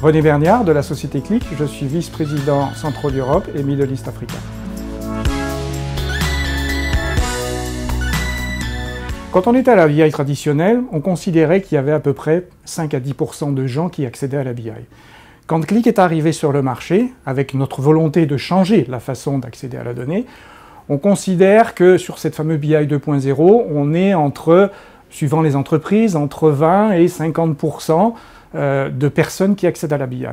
René Berniard de la société Click, je suis vice-président Central Europe et Middle East Africa. Quand on était à la BI traditionnelle, on considérait qu'il y avait à peu près 5 à 10% de gens qui accédaient à la BI. Quand Click est arrivé sur le marché, avec notre volonté de changer la façon d'accéder à la donnée, on considère que sur cette fameuse BI 2.0, on est entre, suivant les entreprises, entre 20 et 50% de personnes qui accèdent à la BI.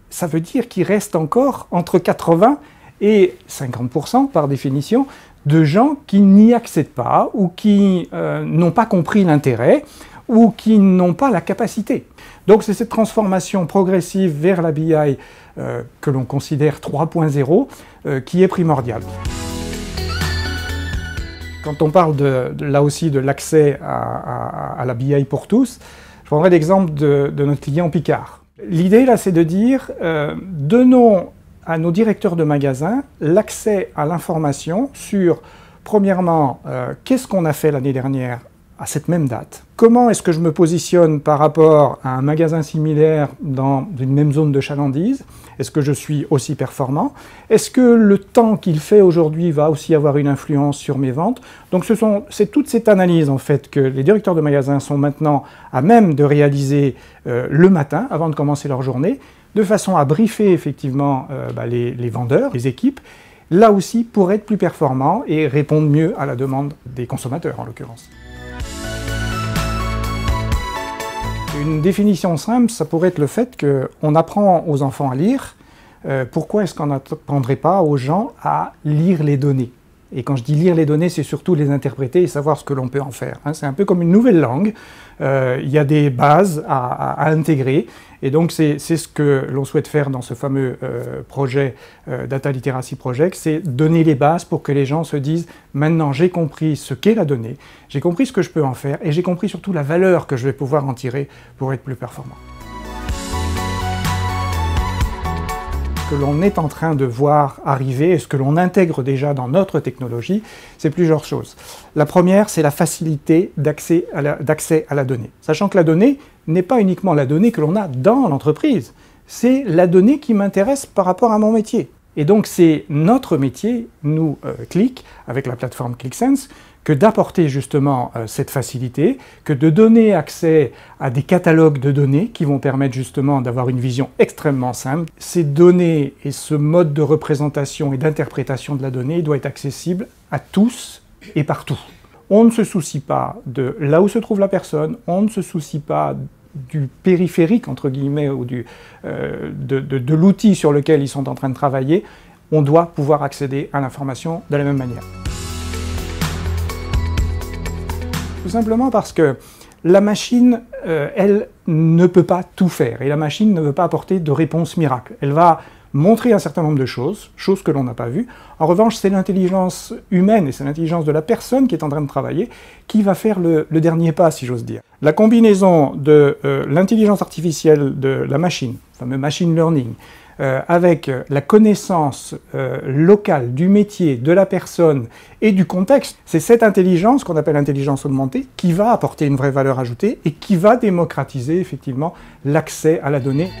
Ça veut dire qu'il reste encore entre 80 et 50% par définition de gens qui n'y accèdent pas ou qui n'ont pas compris l'intérêt ou qui n'ont pas la capacité. Donc c'est cette transformation progressive vers la BI que l'on considère 3.0 qui est primordiale. Quand on parle là aussi de l'accès à la BI pour tous, je prendrai l'exemple de notre client Picard. L'idée là, c'est de dire, donnons à nos directeurs de magasins l'accès à l'information sur, premièrement, qu'est-ce qu'on a fait l'année dernière à cette même date? Comment est-ce que je me positionne par rapport à un magasin similaire dans une même zone de chalandise? Est-ce que je suis aussi performant? Est-ce que le temps qu'il fait aujourd'hui va aussi avoir une influence sur mes ventes? Donc c'est toute cette analyse en fait que les directeurs de magasins sont maintenant à même de réaliser le matin avant de commencer leur journée, de façon à briefer effectivement les vendeurs, les équipes, là aussi pour être plus performants et répondre mieux à la demande des consommateurs en l'occurrence. Une définition simple, ça pourrait être le fait qu'on apprend aux enfants à lire. Pourquoi est-ce qu'on n'apprendrait pas aux gens à lire les données? Et quand je dis lire les données, c'est surtout les interpréter et savoir ce que l'on peut en faire. C'est un peu comme une nouvelle langue. Il y a des bases à intégrer. Et donc c'est ce que l'on souhaite faire dans ce fameux projet Data Literacy Project, c'est donner les bases pour que les gens se disent « Maintenant j'ai compris ce qu'est la donnée, j'ai compris ce que je peux en faire et j'ai compris surtout la valeur que je vais pouvoir en tirer pour être plus performant. » Ce que l'on est en train de voir arriver et ce que l'on intègre déjà dans notre technologie, c'est plusieurs choses. La première, c'est la facilité d'accès à la donnée. Sachant que la donnée n'est pas uniquement la donnée que l'on a dans l'entreprise, c'est la donnée qui m'intéresse par rapport à mon métier. Et donc c'est notre métier, nous, Click, avec la plateforme ClickSense, que d'apporter justement cette facilité, que de donner accès à des catalogues de données qui vont permettre justement d'avoir une vision extrêmement simple. Ces données et ce mode de représentation et d'interprétation de la donnée doit être accessible à tous et partout. On ne se soucie pas de là où se trouve la personne, on ne se soucie pas du périphérique, entre guillemets, ou de l'outil sur lequel ils sont en train de travailler. On doit pouvoir accéder à l'information de la même manière. Tout simplement parce que la machine, elle ne peut pas tout faire, et la machine ne veut pas apporter de réponse miracle. Elle va montrer un certain nombre de choses que l'on n'a pas vues. En revanche, c'est l'intelligence humaine et c'est l'intelligence de la personne qui est en train de travailler qui va faire le dernier pas, si j'ose dire. La combinaison de l'intelligence artificielle de la machine, le fameux machine learning, avec la connaissance locale du métier, de la personne et du contexte, c'est cette intelligence qu'on appelle intelligence augmentée qui va apporter une vraie valeur ajoutée et qui va démocratiser effectivement l'accès à la donnée.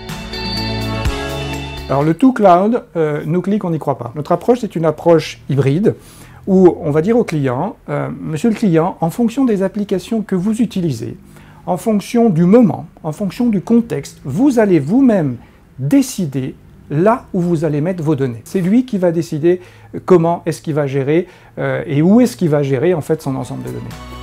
Alors le tout cloud, nous Click, on n'y croit pas. Notre approche, c'est une approche hybride où on va dire au client, monsieur le client, en fonction des applications que vous utilisez, en fonction du moment, en fonction du contexte, vous allez vous-même décider là où vous allez mettre vos données. C'est lui qui va décider comment est-ce qu'il va gérer et où est-ce qu'il va gérer en fait son ensemble de données.